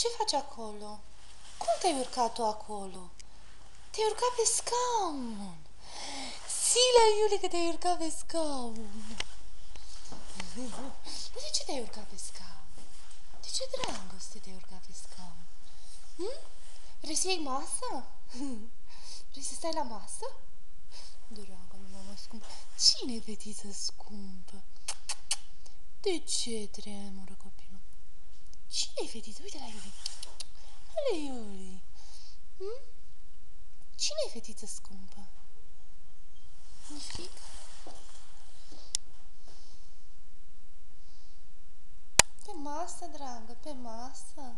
Ce faci acolo? Cum te-ai urcat tu acolo? Te-ai urcat pe scaun. Sila, Iulie, că te-ai urcat pe scaun. De ce te-ai urcat pe scaun? De ce, dragoste, te-ai urcat pe scaun? Vrei să iei masă? Vrei să stai la masă? Dragă mea, mama scumpă. Cine-i fetiță scumpă? De ce tremură copilul? Cine-i fetiță? Uite la Iulie. Ale Iulie. Cine-i fetiță scumpă? Mi-e frică? Pe masă, dragă, pe masă.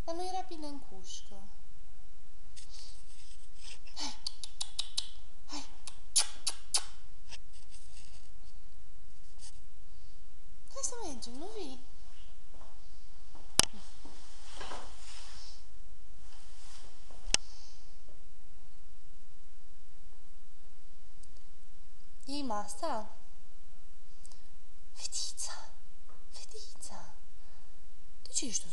Dar nu era bine în cușcă. Hai. Hai. Hai să mergem, nu vii? Iei masa? Fetița, fetița, de ce ești tu